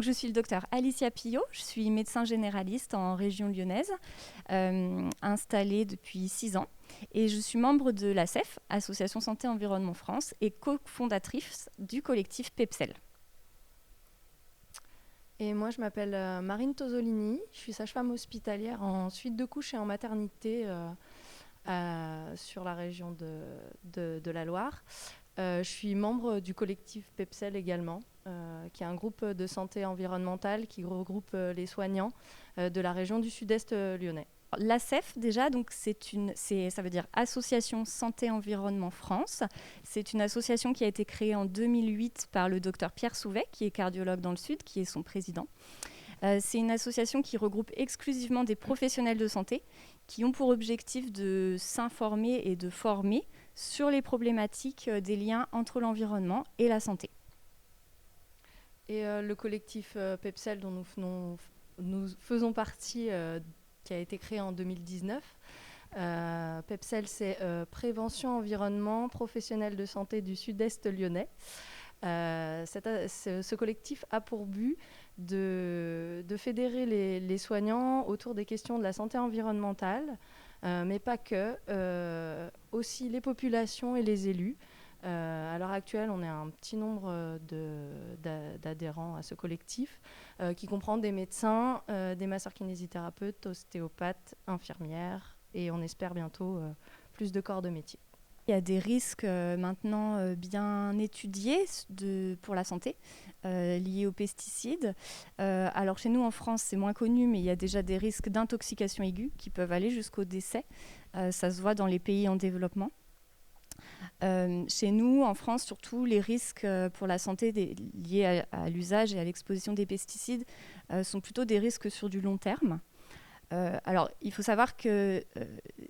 Je suis le docteur Alicia Pillot, je suis médecin généraliste en région lyonnaise, installée depuis 6 ans. Et je suis membre de l'ASEF, Association Santé Environnement France, et cofondatrice du collectif PEPSEL. Et moi, je m'appelle Marine Tosolini, je suis sage-femme hospitalière en suite de couches et en maternité sur la région de la Loire. Je suis membre du collectif PEPSEL également, qui est un groupe de santé environnementale qui regroupe les soignants de la région du sud-est lyonnais. L'ASEF, déjà, donc ça veut dire Association Santé Environnement France. C'est une association qui a été créée en 2008 par le docteur Pierre Souvet, qui est cardiologue dans le Sud, qui est son président. C'est une association qui regroupe exclusivement des professionnels de santé qui ont pour objectif de s'informer et de former sur les problématiques des liens entre l'environnement et la santé. Et le collectif PEPSEL dont nous faisons partie, qui a été créé en 2019. PEPSEL, c'est Prévention Environnement Professionnels de Santé du Sud-Est lyonnais. Ce collectif a pour but de fédérer les soignants autour des questions de la santé environnementale, mais pas que, aussi les populations et les élus. À l'heure actuelle, on est un petit nombre d'adhérents à ce collectif qui comprend des médecins, des masseurs-kinésithérapeutes, ostéopathes, infirmières et on espère bientôt plus de corps de métier. Il y a des risques maintenant bien étudiés pour la santé liés aux pesticides. Alors chez nous en France, c'est moins connu, mais il y a déjà des risques d'intoxication aiguë qui peuvent aller jusqu'au décès. Ça se voit dans les pays en développement. Chez nous, en France, surtout, les risques pour la santé liés à l'usage et à l'exposition des pesticides sont plutôt des risques sur du long terme. Alors, il faut savoir que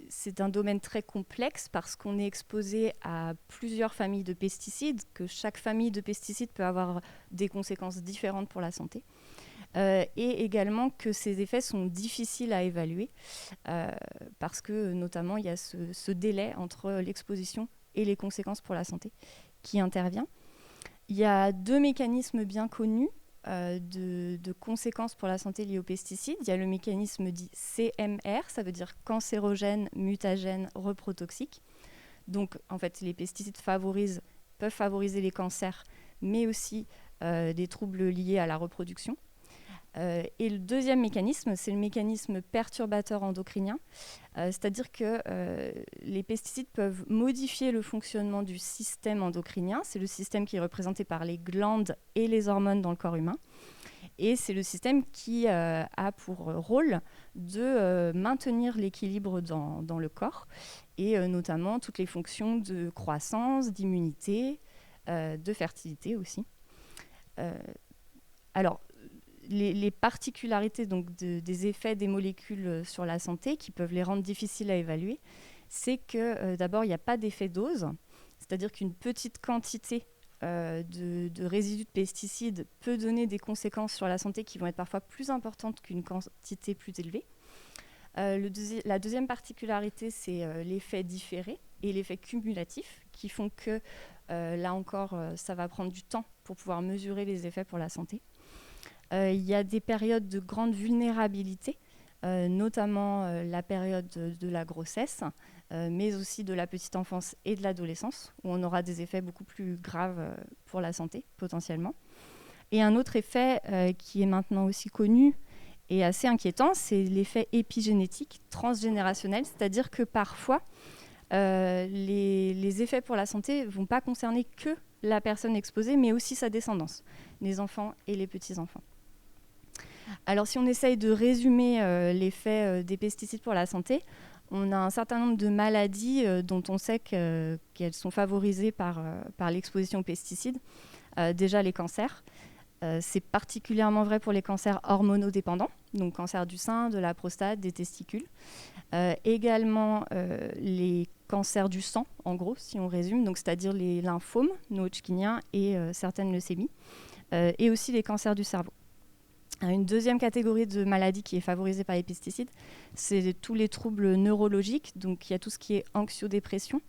c'est un domaine très complexe parce qu'on est exposé à plusieurs familles de pesticides, que chaque famille de pesticides peut avoir des conséquences différentes pour la santé. Et également que ces effets sont difficiles à évaluer parce que notamment il y a ce délai entre l'exposition et les conséquences pour la santé qui intervient. Il y a 2 mécanismes bien connus de conséquences pour la santé liées aux pesticides. Il y a le mécanisme dit CMR, ça veut dire cancérogène, mutagène, reprotoxique. Donc en fait les pesticides peuvent favoriser les cancers, mais aussi des troubles liés à la reproduction. Et le deuxième mécanisme, c'est le mécanisme perturbateur endocrinien, c'est-à-dire que les pesticides peuvent modifier le fonctionnement du système endocrinien. C'est le système qui est représenté par les glandes et les hormones dans le corps humain. Et c'est le système qui a pour rôle de maintenir l'équilibre dans le corps, et notamment toutes les fonctions de croissance, d'immunité, de fertilité aussi. Alors, les particularités donc, des effets des molécules sur la santé qui peuvent les rendre difficiles à évaluer, c'est que d'abord, il n'y a pas d'effet dose, c'est-à-dire qu'une petite quantité de résidus de pesticides peut donner des conséquences sur la santé qui vont être parfois plus importantes qu'une quantité plus élevée. La deuxième particularité, c'est l'effet différé et l'effet cumulatif qui font que, là encore, ça va prendre du temps pour pouvoir mesurer les effets pour la santé. Il y a des périodes de grande vulnérabilité, notamment la période de la grossesse, mais aussi de la petite enfance et de l'adolescence, où on aura des effets beaucoup plus graves pour la santé, potentiellement. Et un autre effet qui est maintenant aussi connu et assez inquiétant, c'est l'effet épigénétique transgénérationnel, c'est-à-dire que parfois, les effets pour la santé ne vont pas concerner que la personne exposée, mais aussi sa descendance, les enfants et les petits-enfants. Alors si on essaye de résumer l'effet des pesticides pour la santé, on a un certain nombre de maladies dont on sait qu'elles sont favorisées par l'exposition aux pesticides. Déjà les cancers, c'est particulièrement vrai pour les cancers hormonodépendants, donc cancer du sein, de la prostate, des testicules. Également les cancers du sang, en gros, si on résume, donc c'est-à-dire les lymphomes non-Hodgkiniens et certaines leucémies, et aussi les cancers du cerveau. Une deuxième catégorie de maladies qui est favorisée par les pesticides, c'est tous les troubles neurologiques. Donc, il y a tout ce qui est anxiodépression,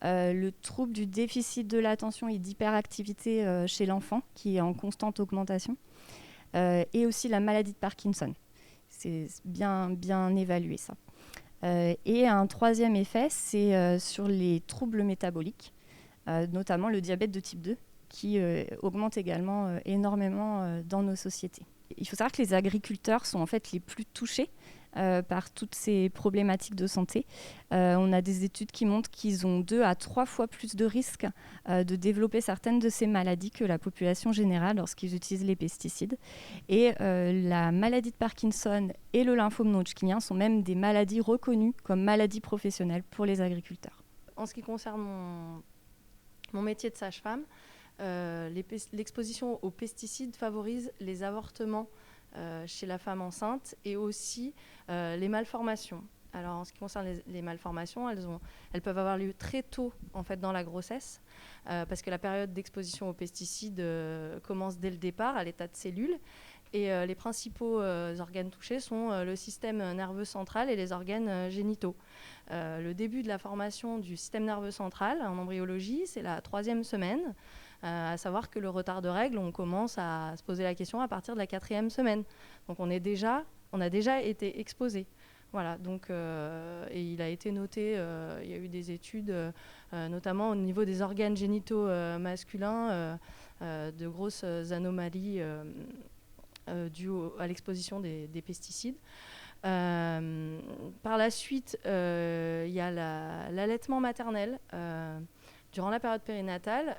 le trouble du déficit de l'attention et d'hyperactivité chez l'enfant, qui est en constante augmentation. et aussi la maladie de Parkinson. C'est bien évalué ça. Et un troisième effet, c'est sur les troubles métaboliques, notamment le diabète de type 2, qui augmente également énormément dans nos sociétés. Il faut savoir que les agriculteurs sont en fait les plus touchés par toutes ces problématiques de santé. On a des études qui montrent qu'ils ont 2 à 3 fois plus de risques de développer certaines de ces maladies que la population générale lorsqu'ils utilisent les pesticides. Et la maladie de Parkinson et le lymphome non-hodgkinien sont même des maladies reconnues comme maladies professionnelles pour les agriculteurs. En ce qui concerne mon métier de sage-femme, l'exposition aux pesticides favorise les avortements chez la femme enceinte et aussi les malformations. Alors en ce qui concerne les malformations, elles peuvent avoir lieu très tôt en fait, dans la grossesse parce que la période d'exposition aux pesticides commence dès le départ à l'état de cellule. Et les principaux organes touchés sont le système nerveux central et les organes génitaux. Le début de la formation du système nerveux central en embryologie, c'est la 3e semaine. À savoir que le retard de règles, on commence à se poser la question à partir de la 4e semaine. Donc on a déjà été exposé. Voilà, donc, et il a été noté, il y a eu des études, notamment au niveau des organes génitaux masculins, de grosses anomalies dues à l'exposition des pesticides. Par la suite, il y a l'allaitement maternel. Durant la période périnatale,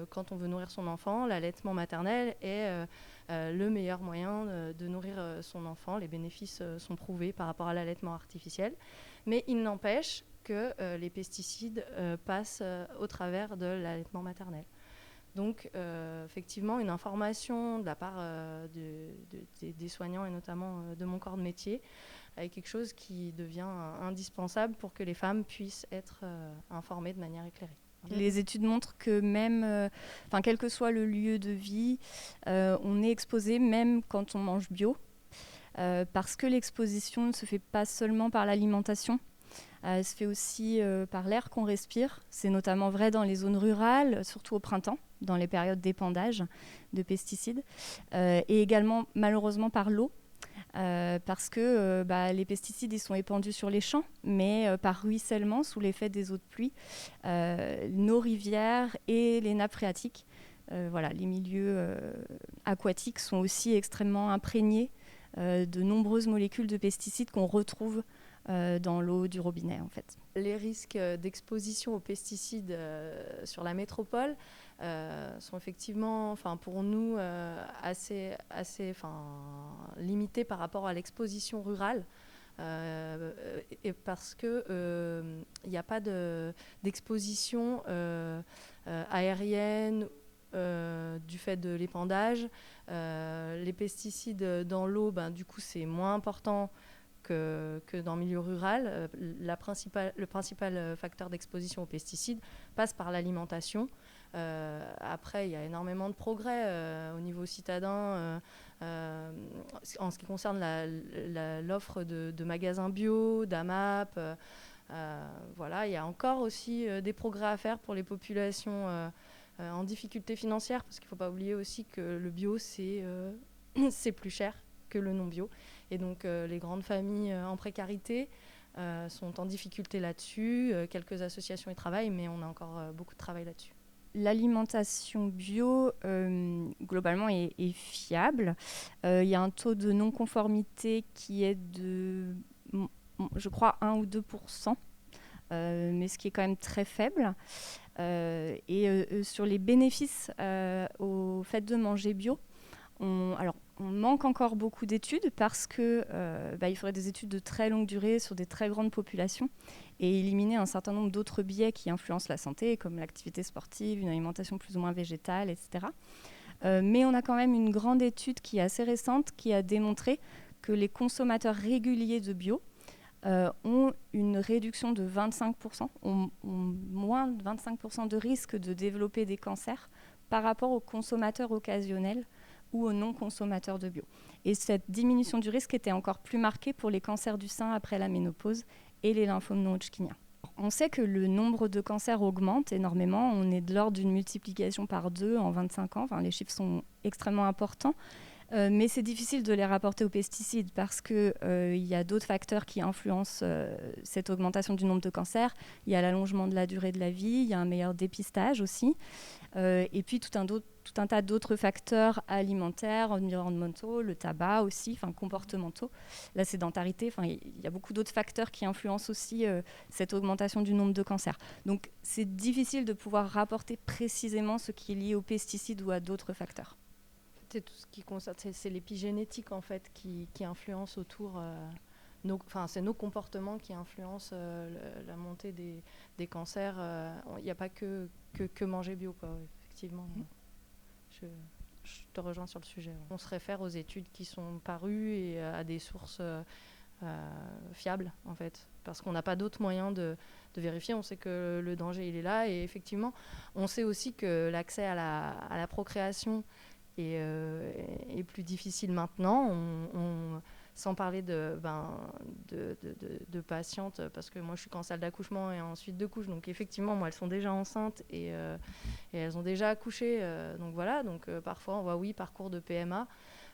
quand on veut nourrir son enfant, l'allaitement maternel est le meilleur moyen de nourrir son enfant. Les bénéfices sont prouvés par rapport à l'allaitement artificiel. Mais il n'empêche que les pesticides passent au travers de l'allaitement maternel. Donc, effectivement, une information de la part des soignants et notamment de mon corps de métier est quelque chose qui devient indispensable pour que les femmes puissent être informées de manière éclairée. Les études montrent que même, quel que soit le lieu de vie, on est exposé même quand on mange bio, parce que l'exposition ne se fait pas seulement par l'alimentation, elle se fait aussi par l'air qu'on respire. C'est notamment vrai dans les zones rurales, surtout au printemps, dans les périodes d'épandage de pesticides, et également malheureusement par l'eau. Parce que les pesticides ils sont épandus sur les champs, mais par ruissellement, sous l'effet des eaux de pluie, nos rivières et les nappes phréatiques, les milieux aquatiques sont aussi extrêmement imprégnés de nombreuses molécules de pesticides qu'on retrouve dans l'eau du robinet en fait. Les risques d'exposition aux pesticides sur la métropole sont effectivement, pour nous, assez limités par rapport à l'exposition rurale. Et parce que il n'y a pas d'exposition aérienne du fait de l'épandage. Les pesticides dans l'eau, du coup, c'est moins important que dans le milieu rural. Le principal facteur d'exposition aux pesticides passe par l'alimentation. Après, il y a énormément de progrès au niveau citadin en ce qui concerne l'offre de magasins bio, d'AMAP. Il y a encore aussi des progrès à faire pour les populations en difficulté financière, parce qu'il ne faut pas oublier aussi que le bio, c'est plus cher que le non-bio. Et donc, les grandes familles en précarité sont en difficulté là-dessus. Quelques associations y travaillent, mais on a encore beaucoup de travail là-dessus. L'alimentation bio, globalement, est fiable. Il y a un taux de non-conformité qui est de, je crois, 1 ou 2%, mais ce qui est quand même très faible. Sur les bénéfices au fait de manger bio, on manque encore beaucoup d'études parce que il faudrait des études de très longue durée sur des très grandes populations et éliminer un certain nombre d'autres biais qui influencent la santé, comme l'activité sportive, une alimentation plus ou moins végétale, etc. Mais on a quand même une grande étude qui est assez récente qui a démontré que les consommateurs réguliers de bio ont une réduction de 25%, ont moins de 25% de risque de développer des cancers par rapport aux consommateurs occasionnels ou aux non-consommateurs de bio. Et cette diminution du risque était encore plus marquée pour les cancers du sein après la ménopause et les lymphomes non-hodgkiniens. On sait que le nombre de cancers augmente énormément. On est de l'ordre d'une multiplication par 2 en 25 ans. Les chiffres sont extrêmement importants. Mais c'est difficile de les rapporter aux pesticides parce qu'il y a d'autres facteurs qui influencent cette augmentation du nombre de cancers. Il y a l'allongement de la durée de la vie, il y a un meilleur dépistage aussi. Et puis tout un tas d'autres facteurs alimentaires, environnementaux, le tabac aussi, comportementaux, la sédentarité. Il y a beaucoup d'autres facteurs qui influencent aussi cette augmentation du nombre de cancers. Donc c'est difficile de pouvoir rapporter précisément ce qui est lié aux pesticides ou à d'autres facteurs. C'est tout ce qui concerne, c'est l'épigénétique en fait qui influence autour. C'est nos comportements qui influencent la montée des cancers. Il n'y a pas que manger bio, quoi, effectivement. Je te rejoins sur le sujet. Ouais. On se réfère aux études qui sont parues et à des sources fiables, en fait, parce qu'on n'a pas d'autres moyens de vérifier. On sait que le danger, il est là. Et effectivement, on sait aussi que l'accès à la procréation est plus difficile maintenant. Sans parler de patientes, parce que moi je suis qu'en salle d'accouchement et ensuite de couche, donc effectivement moi elles sont déjà enceintes et elles ont déjà accouché, donc voilà, parfois on voit parcours de PMA,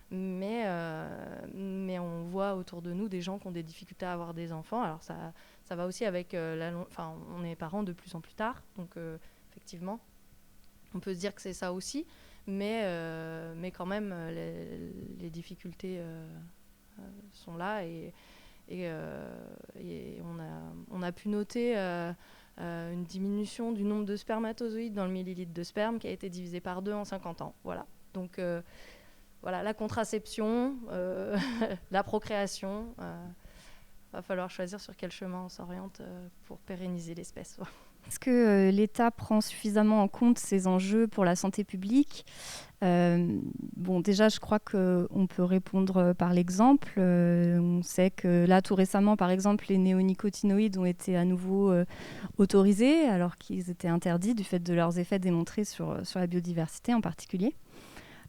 mais on voit autour de nous des gens qui ont des difficultés à avoir des enfants. Alors ça va aussi avec on est parents de plus en plus tard, donc effectivement on peut se dire que c'est ça aussi, mais quand même les difficultés sont là et on a pu noter une diminution du nombre de spermatozoïdes dans le millilitre de sperme qui a été divisé par 2 en 50 ans. Voilà. Donc voilà, la contraception, la procréation, va falloir choisir sur quel chemin on s'oriente pour pérenniser l'espèce. Est-ce que l'État prend suffisamment en compte ces enjeux pour la santé publique ? Déjà, je crois qu'on peut répondre par l'exemple. On sait que là, tout récemment, par exemple, les néonicotinoïdes ont été à nouveau autorisés alors qu'ils étaient interdits du fait de leurs effets démontrés sur la biodiversité en particulier.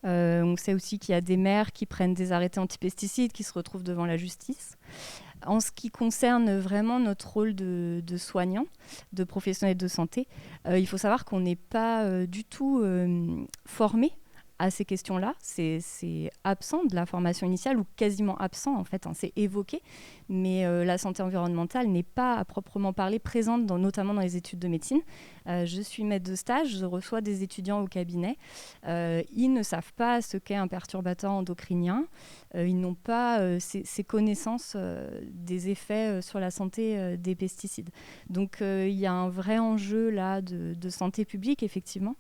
On sait aussi qu'il y a des maires qui prennent des arrêtés antipesticides qui se retrouvent devant la justice. En ce qui concerne vraiment notre rôle de soignant, de professionnel de santé, il faut savoir qu'on n'est pas du tout formé à ces questions-là. C'est absent de la formation initiale ou quasiment absent en fait, c'est évoqué, mais la santé environnementale n'est pas à proprement parler présente notamment dans les études de médecine. Je suis maître de stage, je reçois des étudiants au cabinet. Ils ne savent pas ce qu'est un perturbateur endocrinien. Ils n'ont pas ces connaissances des effets sur la santé des pesticides. Donc il y a un vrai enjeu là de santé publique, effectivement,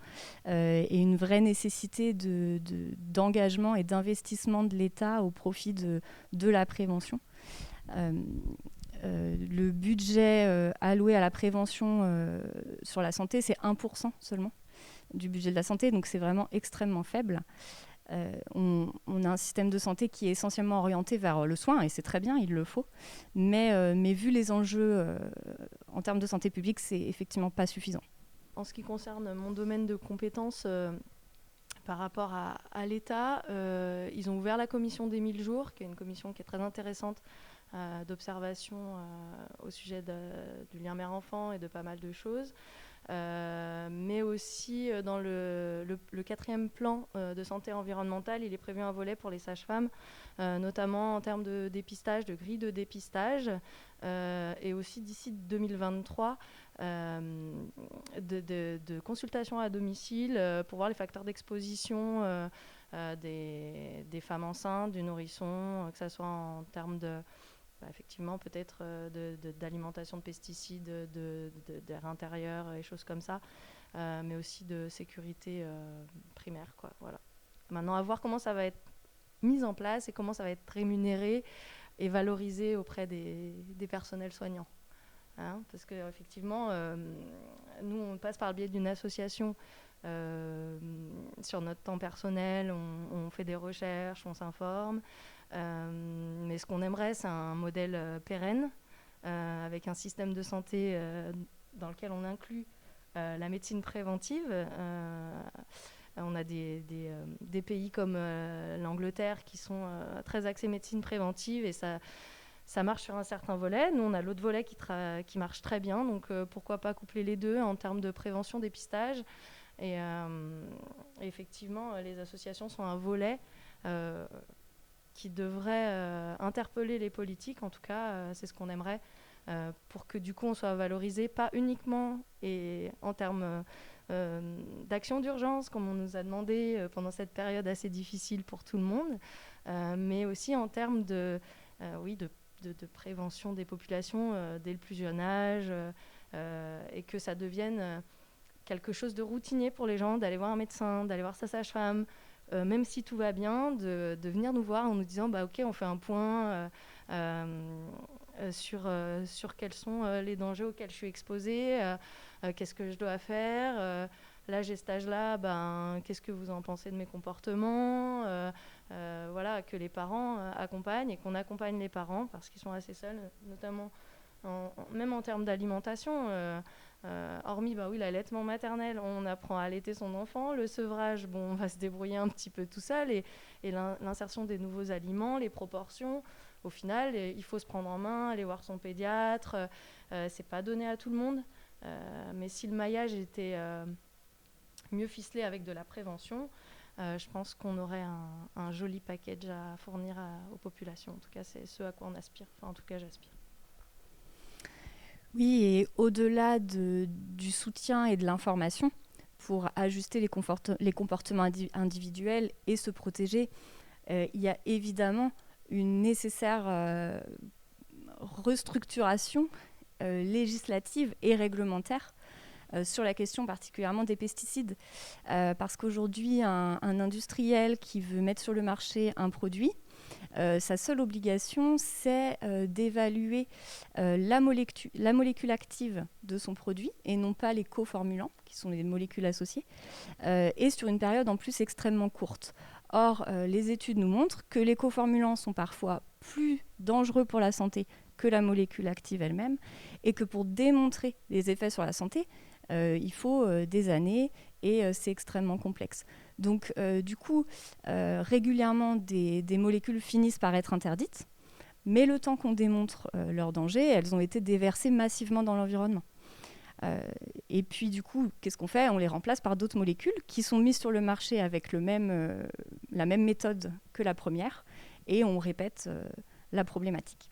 et une vraie nécessité d'engagement et d'investissement de l'État au profit de la prévention. Le budget alloué à la prévention sur la santé, c'est 1% seulement du budget de la santé, donc c'est vraiment extrêmement faible. On a un système de santé qui est essentiellement orienté vers le soin, et c'est très bien, il le faut, mais vu les enjeux en termes de santé publique, c'est effectivement pas suffisant. En ce qui concerne mon domaine de compétences, par rapport à l'État, ils ont ouvert la commission des 1000 jours, qui est une commission qui est très intéressante d'observation au sujet du lien mère-enfant et de pas mal de choses. Mais aussi dans le 4e plan de santé environnementale, il est prévu un volet pour les sages-femmes, notamment en termes de dépistage, de grille de dépistage, et aussi d'ici 2023, de consultation à domicile pour voir les facteurs d'exposition des femmes enceintes, du nourrisson, que ce soit en termes effectivement peut-être d'alimentation de pesticides, d'air intérieur et choses comme ça, mais aussi de sécurité primaire, quoi. Voilà. Maintenant, à voir comment ça va être mis en place et comment ça va être rémunéré et valorisé auprès des personnels soignants. Hein, parce qu'effectivement, nous, on passe par le biais d'une association sur notre temps personnel, on fait des recherches, on s'informe. Mais ce qu'on aimerait, c'est un modèle pérenne, avec un système de santé dans lequel on inclut la médecine préventive. On a des pays comme l'Angleterre qui sont très axés médecine préventive, et ça marche sur un certain volet. Nous, on a l'autre volet qui marche très bien, donc pourquoi pas coupler les deux en termes de prévention, dépistage Et effectivement, les associations sont un volet qui devrait interpeller les politiques. En tout cas, c'est ce qu'on aimerait, pour que du coup on soit valorisé, pas uniquement et en termes d'action d'urgence, comme on nous a demandé pendant cette période assez difficile pour tout le monde, mais aussi en termes de prévention des populations dès le plus jeune âge, et que ça devienne quelque chose de routinier pour les gens, d'aller voir un médecin, d'aller voir sa sage-femme, même si tout va bien, de venir nous voir en nous disant bah, ok, on fait un point sur quels sont les dangers auxquels je suis exposée, qu'est-ce que je dois faire, là j'ai cet âge-là, ben, qu'est-ce que vous en pensez de mes comportements, voilà, que les parents accompagnent et qu'on accompagne les parents parce qu'ils sont assez seuls, notamment même en termes d'alimentation. Hormis bah oui, l'allaitement maternel, on apprend à allaiter son enfant, le sevrage, bon, on va se débrouiller un petit peu tout seul, et l'insertion des nouveaux aliments, les proportions, au final, il faut se prendre en main, aller voir son pédiatre, c'est pas donné à tout le monde, mais si le maillage était mieux ficelé avec de la prévention, je pense qu'on aurait un joli package à fournir aux populations. En tout cas, c'est ce à quoi on aspire, enfin en tout cas j'aspire. Oui, et au-delà du soutien et de l'information, pour ajuster les comportements individuels et se protéger, il y a évidemment une nécessaire restructuration législative et réglementaire sur la question particulièrement des pesticides. Parce qu'aujourd'hui, un industriel qui veut mettre sur le marché un produit, sa seule obligation, c'est d'évaluer la molécule active de son produit et non pas les coformulants, qui sont les molécules associées, et sur une période en plus extrêmement courte. Or, les études nous montrent que les coformulants sont parfois plus dangereux pour la santé que la molécule active elle-même, et que pour démontrer les effets sur la santé, il faut des années et c'est extrêmement complexe. Donc, du coup, régulièrement, des molécules finissent par être interdites, mais le temps qu'on démontre leur danger, elles ont été déversées massivement dans l'environnement. Et puis, du coup, qu'est-ce qu'on fait ? On les remplace par d'autres molécules qui sont mises sur le marché avec la même méthode que la première, et on répète la problématique.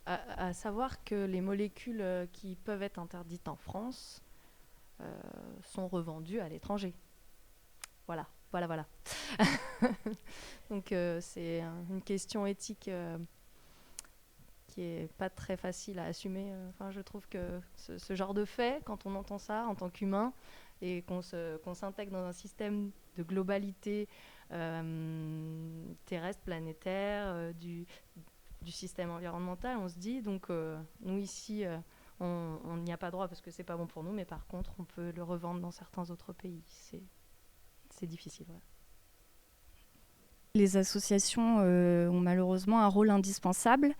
À savoir que les molécules qui peuvent être interdites en France sont revendues à l'étranger. Voilà. Donc c'est une question éthique qui est pas très facile à assumer. Enfin, je trouve que ce genre de fait, quand on entend ça en tant qu'humain et qu'on s'intègre dans un système de globalité terrestre, planétaire, du système environnemental, on se dit, donc nous ici, on n'y a pas droit parce que c'est pas bon pour nous, mais par contre, on peut le revendre dans certains autres pays. C'est difficile. Ouais. Les associations ont malheureusement un rôle indispensable,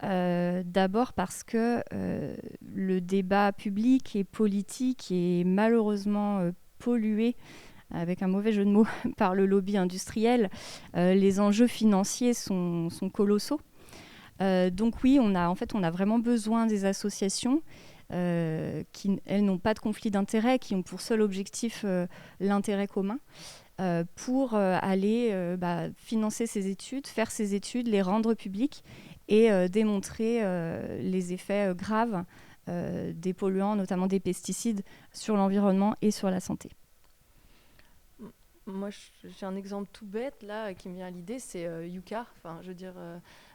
d'abord parce que le débat public et politique est malheureusement pollué, avec un mauvais jeu de mots, par le lobby industriel. Les enjeux financiers sont colossaux. Donc oui, on a vraiment besoin des associations qui, elles, n'ont pas de conflit d'intérêt, qui ont pour seul objectif l'intérêt commun, pour aller financer ces études, faire ces études, les rendre publiques et démontrer les effets graves des polluants, notamment des pesticides, sur l'environnement et sur la santé. Moi, j'ai un exemple tout bête là qui me vient à l'idée, c'est Yuka. Enfin, je veux dire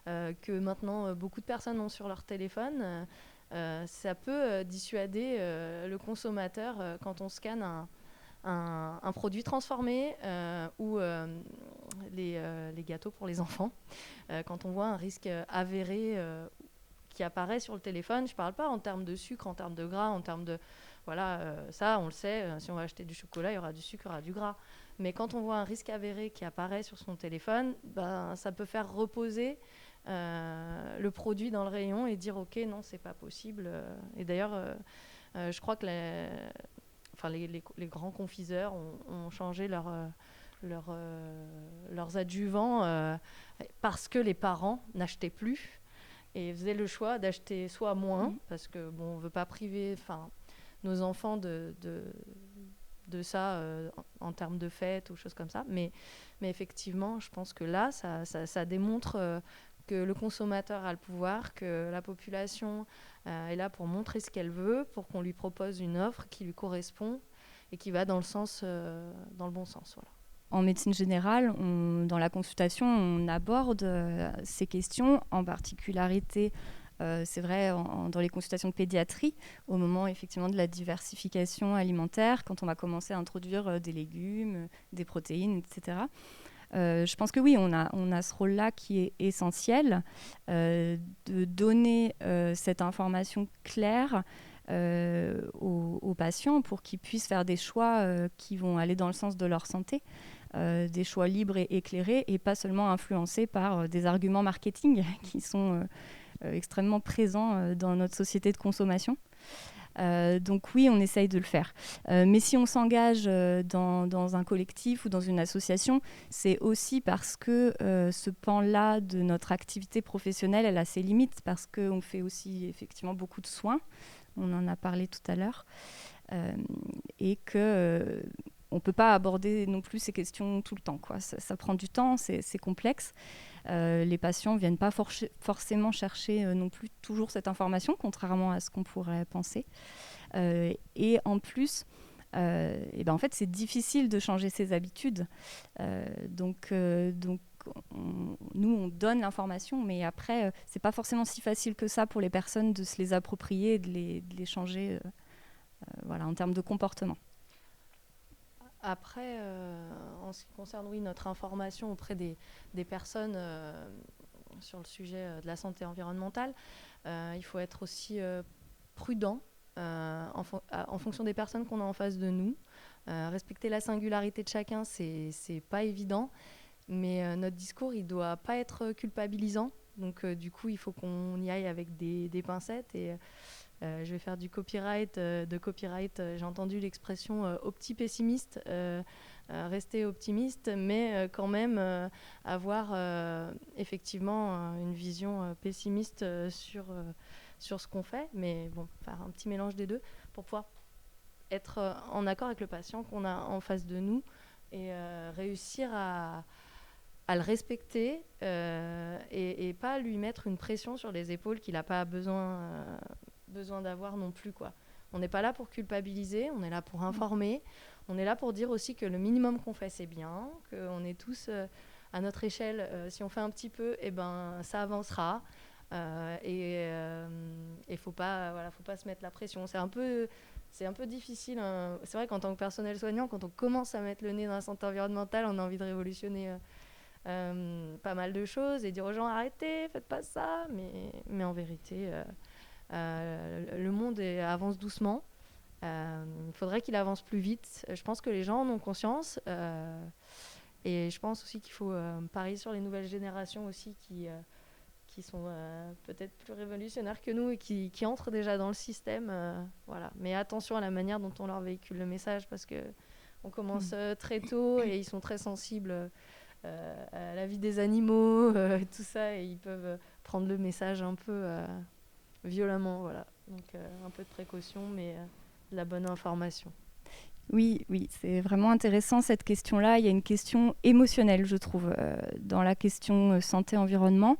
que maintenant beaucoup de personnes ont sur leur téléphone. Ça peut dissuader le consommateur quand on scanne un produit transformé ou les gâteaux pour les enfants. Quand on voit un risque avéré qui apparaît sur le téléphone, je ne parle pas en termes de sucre, en termes de gras, en termes de... Voilà, ça, on le sait, si on va acheter du chocolat, il y aura du sucre, il y aura du gras. Mais quand on voit un risque avéré qui apparaît sur son téléphone, ben, ça peut faire reposer le produit dans le rayon et dire « Ok, non, c'est pas possible ». Et d'ailleurs, je crois que les grands confiseurs ont changé leurs adjuvants parce que les parents n'achetaient plus et faisaient le choix d'acheter soit moins, parce que bon, on ne veut pas priver nos enfants de ça en termes de fête ou choses comme ça. Mais effectivement, je pense que là, ça démontre que le consommateur a le pouvoir, que la population est là pour montrer ce qu'elle veut, pour qu'on lui propose une offre qui lui correspond et qui va dans le bon sens. Voilà. En médecine générale, dans la consultation, on aborde ces questions, en particularité, c'est vrai, dans les consultations de pédiatrie, au moment effectivement de la diversification alimentaire, quand on va commencer à introduire des légumes, des protéines, etc. Je pense que oui, on a ce rôle-là qui est essentiel, de donner cette information claire aux patients pour qu'ils puissent faire des choix qui vont aller dans le sens de leur santé. Des choix libres et éclairés et pas seulement influencés par des arguments marketing qui sont extrêmement présents dans notre société de consommation. Donc oui, on essaye de le faire. Mais si on s'engage dans un collectif ou dans une association, c'est aussi parce que ce pan-là de notre activité professionnelle, elle a ses limites, parce qu'on fait aussi effectivement beaucoup de soins, on en a parlé tout à l'heure, et que... on ne peut pas aborder non plus ces questions tout le temps, quoi. Ça prend du temps, c'est complexe. Les patients ne viennent pas forcément chercher non plus toujours cette information, contrairement à ce qu'on pourrait penser. Et en plus, en fait, c'est difficile de changer ses habitudes. Donc nous, on donne l'information, mais après, ce n'est pas forcément si facile que ça pour les personnes de se les approprier et de les changer en termes de comportement. Après, en ce qui concerne notre information auprès des personnes sur le sujet de la santé environnementale, il faut être aussi prudent en fonction des personnes qu'on a en face de nous. Respecter la singularité de chacun, c'est pas évident, mais notre discours, il doit pas être culpabilisant. Donc du coup, il faut qu'on y aille avec des pincettes et... je vais faire du copyright. J'ai entendu l'expression opti-pessimiste, rester optimiste, mais quand même avoir effectivement une vision pessimiste sur ce qu'on fait, mais bon, faire un petit mélange des deux pour pouvoir être en accord avec le patient qu'on a en face de nous et réussir à le respecter et pas lui mettre une pression sur les épaules qu'il n'a pas besoin d'avoir non plus, quoi. On n'est pas là pour culpabiliser, on est là pour informer, on est là pour dire aussi que le minimum qu'on fait c'est bien, qu'on est tous à notre échelle, si on fait un petit peu, ça avancera et faut pas se mettre la pression. C'est un peu difficile, hein. C'est vrai qu'en tant que personnel soignant, quand on commence à mettre le nez dans la santé environnementale, on a envie de révolutionner pas mal de choses et dire aux gens arrêtez, faites pas ça, mais en vérité le monde avance doucement. Il faudrait qu'il avance plus vite. Je pense que les gens en ont conscience et je pense aussi qu'il faut parier sur les nouvelles générations aussi qui sont peut-être plus révolutionnaires que nous et qui entrent déjà dans le système. Voilà. Mais attention à la manière dont on leur véhicule le message parce qu'on commence très tôt et ils sont très sensibles à la vie des animaux, tout ça, et ils peuvent prendre le message un peu violemment, voilà. Donc un peu de précaution, mais de la bonne information. Oui, c'est vraiment intéressant cette question-là. Il y a une question émotionnelle, je trouve, dans la question santé-environnement.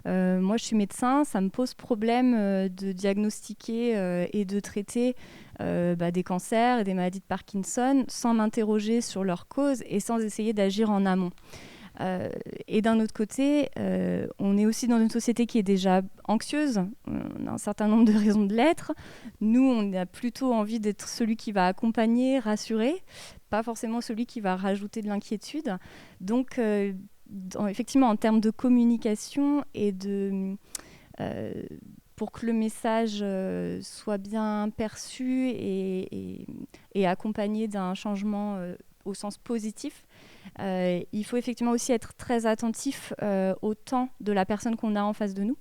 Moi, je suis médecin, ça me pose problème de diagnostiquer et de traiter des cancers et des maladies de Parkinson sans m'interroger sur leurs causes et sans essayer d'agir en amont. Et d'un autre côté, on est aussi dans une société qui est déjà anxieuse. On a un certain nombre de raisons de l'être. Nous, on a plutôt envie d'être celui qui va accompagner, rassurer, pas forcément celui qui va rajouter de l'inquiétude. Donc, effectivement, en termes de communication et pour que le message soit bien perçu et accompagné d'un changement au sens positif, il faut effectivement aussi être très attentif au temps de la personne qu'on a en face de nous,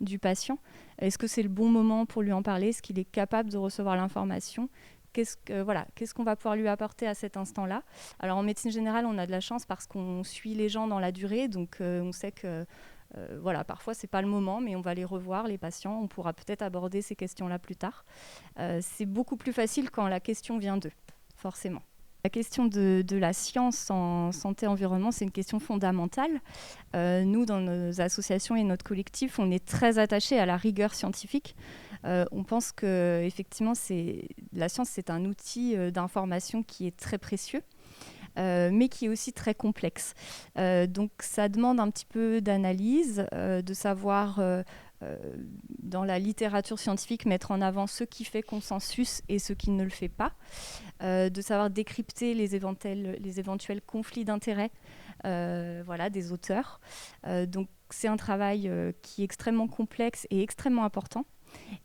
du patient. Est-ce que c'est le bon moment pour lui en parler? Est-ce qu'il est capable de recevoir l'information? Qu'est-ce qu'on va pouvoir lui apporter à cet instant-là? Alors en médecine générale, on a de la chance parce qu'on suit les gens dans la durée, donc on sait que Voilà, parfois c'est pas le moment, mais on va les revoir, les patients, on pourra peut-être aborder ces questions-là plus tard. C'est beaucoup plus facile quand la question vient d'eux, forcément. La question de la science en santé-environnement, c'est une question fondamentale. Nous, dans nos associations et notre collectif, on est très attachés à la rigueur scientifique. On pense que effectivement, la science, c'est un outil d'information qui est très précieux. Mais qui est aussi très complexe. Donc ça demande un petit peu d'analyse, de savoir dans la littérature scientifique mettre en avant ce qui fait consensus et ce qui ne le fait pas, de savoir décrypter les éventuels conflits d'intérêts voilà, des auteurs. Donc c'est un travail qui est extrêmement complexe et extrêmement important.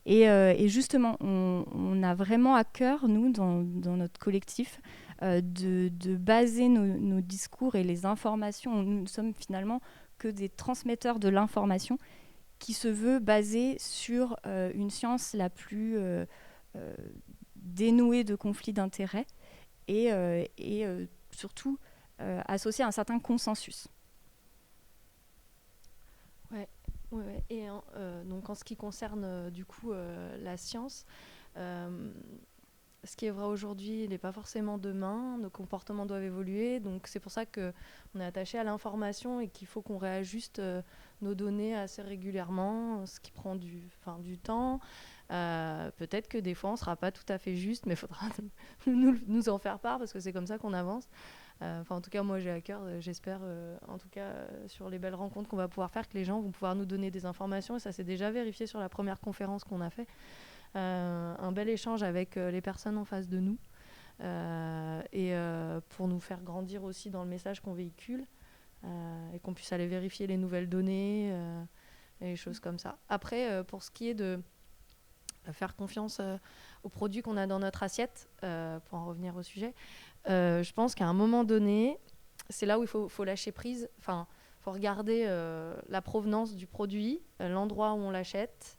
Et justement, on a vraiment à cœur, nous, dans notre collectif, de baser nos discours et les informations. Nous ne sommes finalement que des transmetteurs de l'information qui se veut basée sur une science la plus dénouée de conflits d'intérêts et surtout associée à un certain consensus. Ouais. Et donc en ce qui concerne du coup la science, ce qui est vrai aujourd'hui n'est pas forcément demain, nos comportements doivent évoluer, donc c'est pour ça qu'on est attaché à l'information et qu'il faut qu'on réajuste nos données assez régulièrement, ce qui prend du temps. Peut-être que des fois on ne sera pas tout à fait juste, mais il faudra nous en faire part parce que c'est comme ça qu'on avance. En tout cas, moi j'ai à cœur, j'espère, en tout cas sur les belles rencontres qu'on va pouvoir faire, que les gens vont pouvoir nous donner des informations, et ça s'est déjà vérifié sur la première conférence qu'on a fait. Un bel échange avec les personnes en face de nous, et pour nous faire grandir aussi dans le message qu'on véhicule, et qu'on puisse aller vérifier les nouvelles données, et les choses comme ça. Après, pour ce qui est de faire confiance aux produits qu'on a dans notre assiette, pour en revenir au sujet, je pense qu'à un moment donné, c'est là où il faut lâcher prise. Enfin, il faut regarder la provenance du produit, l'endroit où on l'achète,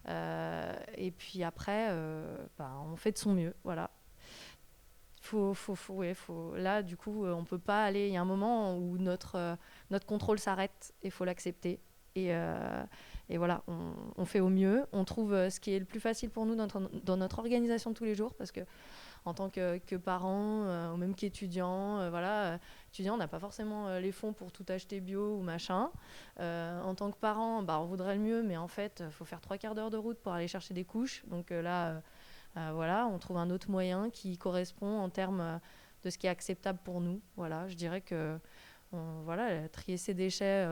et puis après, on fait de son mieux. Voilà. Là, du coup, on peut pas aller. Il y a un moment où notre contrôle s'arrête et il faut l'accepter. Et voilà, on fait au mieux. On trouve ce qui est le plus facile pour nous dans notre organisation de tous les jours, parce que en tant que parent ou même qu'étudiant, étudiant, on n'a pas forcément les fonds pour tout acheter bio ou machin. En tant que parent, on voudrait le mieux, mais en fait, il faut faire 3/4 d'heure de route pour aller chercher des couches. Donc là, on trouve un autre moyen qui correspond en termes de ce qui est acceptable pour nous. Voilà, je dirais que trier ses déchets,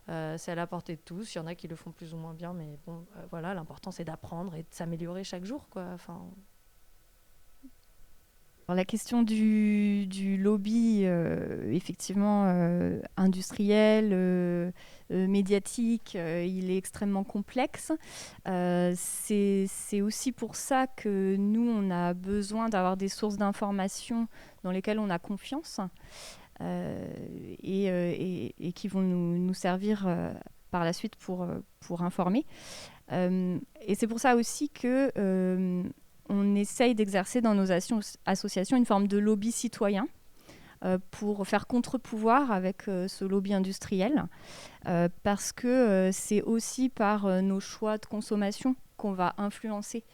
c'est à la portée de tous. Il y en a qui le font plus ou moins bien, mais bon, l'important c'est d'apprendre et de s'améliorer chaque jour, quoi. Alors, la question du lobby, effectivement, industriel, médiatique, il est extrêmement complexe. C'est aussi pour ça que nous, on a besoin d'avoir des sources d'informations dans lesquelles on a confiance, et qui vont nous servir par la suite pour informer. Et c'est pour ça aussi que on essaye d'exercer dans nos associations une forme de lobby citoyen pour faire contre-pouvoir avec ce lobby industriel, parce que c'est aussi par nos choix de consommation qu'on va influencer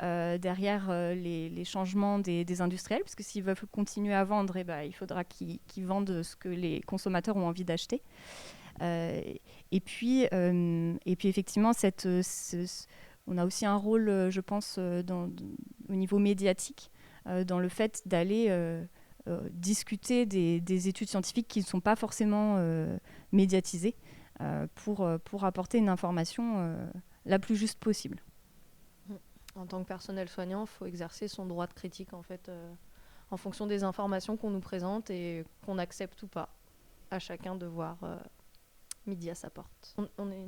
derrière les changements des industriels, parce que s'ils veulent continuer à vendre, il faudra qu'ils vendent ce que les consommateurs ont envie d'acheter. Et puis effectivement, on a aussi un rôle, je pense, au niveau médiatique, dans le fait d'aller discuter des études scientifiques qui ne sont pas forcément médiatisées, pour apporter une information la plus juste possible. En tant que personnel soignant, il faut exercer son droit de critique, en fait, en fonction des informations qu'on nous présente et qu'on accepte ou pas. À chacun de voir midi à sa porte. On est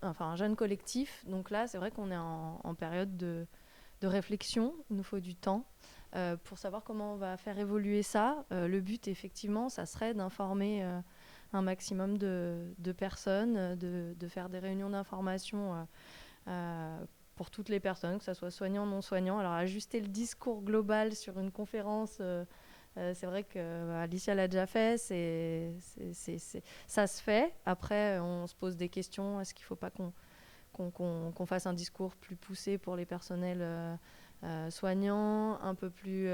un jeune collectif, donc là, c'est vrai qu'on est en période de réflexion. Il nous faut du temps pour savoir comment on va faire évoluer ça. Le but, effectivement, ça serait d'informer un maximum de personnes, de faire des réunions d'information pour toutes les personnes, que ce soit soignants, non soignants. Alors, ajuster le discours global sur une conférence C'est vrai que Alicia l'a déjà fait, ça se fait. Après, on se pose des questions. Est-ce qu'il ne faut pas qu'on fasse un discours plus poussé pour les personnels soignants, un peu plus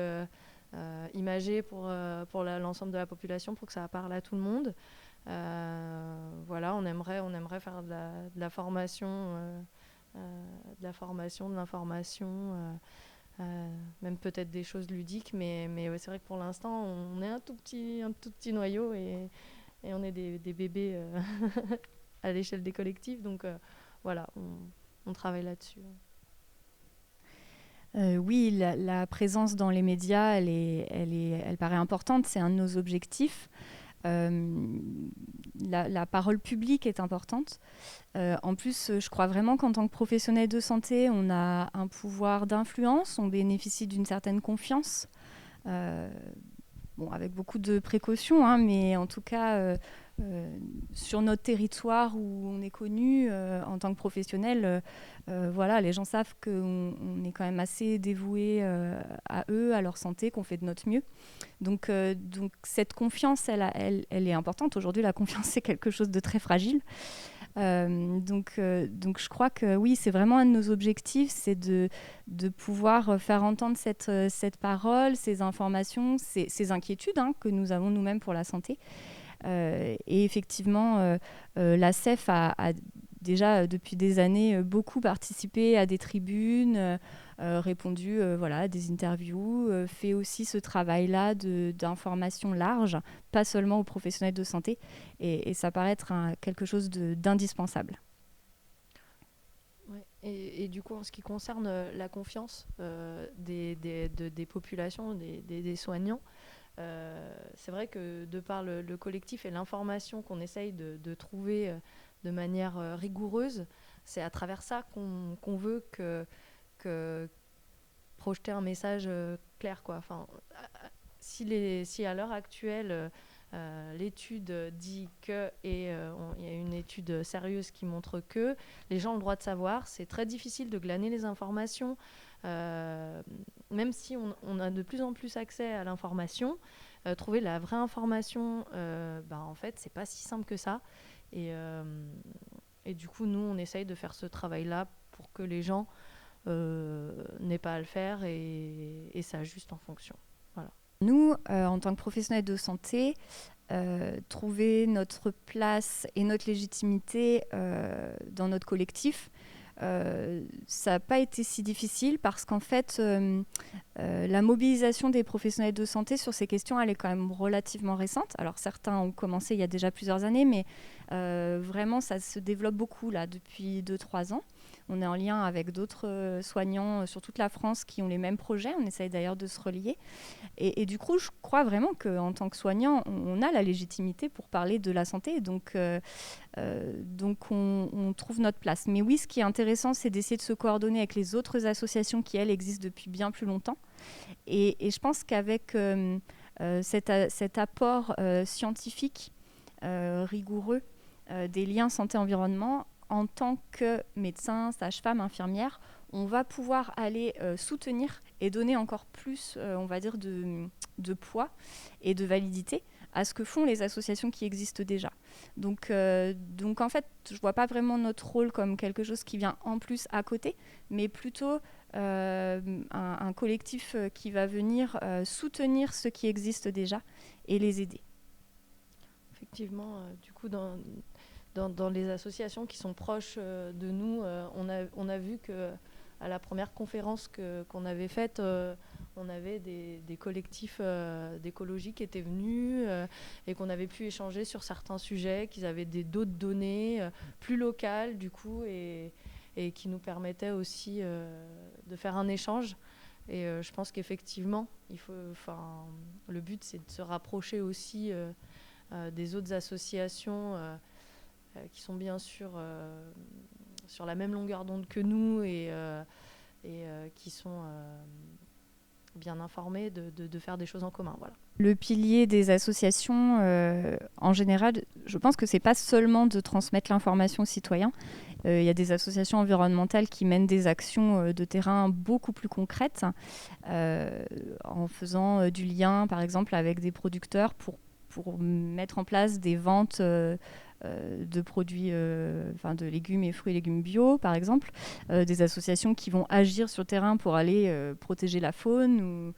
imagé pour l'ensemble de la population, pour que ça parle à tout le monde. Voilà, on aimerait faire de la formation, de l'information, même peut-être des choses ludiques, mais ouais, c'est vrai que pour l'instant, on est un tout petit noyau et on est des bébés à l'échelle des collectifs, donc voilà, on travaille là-dessus. Oui, la présence dans les médias, elle paraît importante, c'est un de nos objectifs. La parole publique est importante. En plus, je crois vraiment qu'en tant que professionnel de santé, on a un pouvoir d'influence, on bénéficie d'une certaine confiance. Euh, bon, avec beaucoup de précautions, hein, mais en tout cas, sur notre territoire où on est connu en tant que professionnel, voilà, les gens savent qu'on est quand même assez dévoué à eux, à leur santé, qu'on fait de notre mieux. Donc cette confiance, elle est importante. Aujourd'hui, la confiance, c'est quelque chose de très fragile. Donc je crois que oui, c'est vraiment un de nos objectifs, c'est de pouvoir faire entendre cette parole, ces informations, ces inquiétudes hein, que nous avons nous-mêmes pour la santé. Et effectivement, la CEF a déjà depuis des années beaucoup participé à des tribunes, répondu voilà, à des interviews, fait aussi ce travail-là d'information large, pas seulement aux professionnels de santé. Et ça paraît être quelque chose d'indispensable. Ouais. Et du coup, en ce qui concerne la confiance des populations, des soignants, c'est vrai que de par le collectif et l'information qu'on essaye de trouver de manière rigoureuse, c'est à travers ça qu'on veut que projeter un message clair, quoi. Enfin, si à l'heure actuelle, l'étude dit que, et il y a une étude sérieuse qui montre que, les gens ont le droit de savoir, c'est très difficile de glaner les informations, même si on a de plus en plus accès à l'information, trouver la vraie information, en fait, c'est pas si simple que ça. Et du coup, nous, on essaye de faire ce travail-là pour que les gens n'aient pas à le faire et s'ajustent en fonction. Voilà. Nous, en tant que professionnels de santé, trouver notre place et notre légitimité dans notre collectif, ça n'a pas été si difficile parce qu'en fait, la mobilisation des professionnels de santé sur ces questions, elle est quand même relativement récente. Alors certains ont commencé il y a déjà plusieurs années, mais vraiment, ça se développe beaucoup là depuis 2-3 ans. On est en lien avec d'autres soignants sur toute la France qui ont les mêmes projets. On essaye d'ailleurs de se relier. Et du coup, je crois vraiment qu'en tant que soignant, on a la légitimité pour parler de la santé. Donc on trouve notre place. Mais oui, ce qui est intéressant, c'est d'essayer de se coordonner avec les autres associations qui, elles, existent depuis bien plus longtemps. Et je pense qu'avec cet apport scientifique rigoureux des liens santé-environnement, en tant que médecin, sage-femme, infirmière, on va pouvoir aller soutenir et donner encore plus, on va dire, de poids et de validité à ce que font les associations qui existent déjà. Donc en fait, je ne vois pas vraiment notre rôle comme quelque chose qui vient en plus à côté, mais plutôt un collectif qui va venir soutenir ce qui existe déjà et les aider. Effectivement, du coup, dans les associations qui sont proches de nous, on a vu que à la première conférence qu'on avait faite, on avait des collectifs d'écologie qui étaient venus et qu'on avait pu échanger sur certains sujets, qu'ils avaient d'autres données plus locales du coup et qui nous permettaient aussi de faire un échange. Et je pense qu'effectivement, le but c'est de se rapprocher aussi des autres associations qui sont bien sûr sur la même longueur d'onde que nous et qui sont bien informer, de faire des choses en commun. Voilà. Le pilier des associations, en général, je pense que c'est pas seulement de transmettre l'information aux citoyens. Il y a des associations environnementales qui mènent des actions de terrain beaucoup plus concrètes, en faisant du lien, par exemple, avec des producteurs pour mettre en place des ventes de produits, de légumes et fruits et légumes bio, par exemple. Des associations qui vont agir sur le terrain pour aller protéger la faune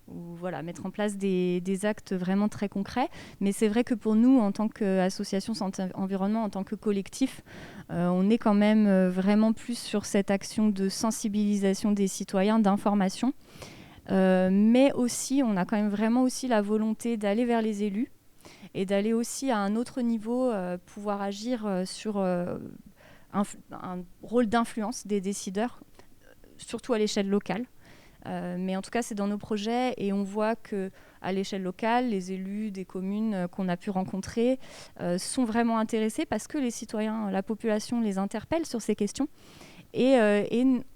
ou voilà, mettre en place des actes vraiment très concrets. Mais c'est vrai que pour nous, en tant qu'association santé environnement, en tant que collectif, on est quand même vraiment plus sur cette action de sensibilisation des citoyens, d'information. Mais aussi, on a quand même vraiment aussi la volonté d'aller vers les élus et d'aller aussi à un autre niveau, pouvoir agir sur un rôle d'influence des décideurs, surtout à l'échelle locale. Mais en tout cas, c'est dans nos projets et on voit qu'à l'échelle locale, les élus des communes qu'on a pu rencontrer sont vraiment intéressés parce que les citoyens, la population les interpelle sur ces questions. Et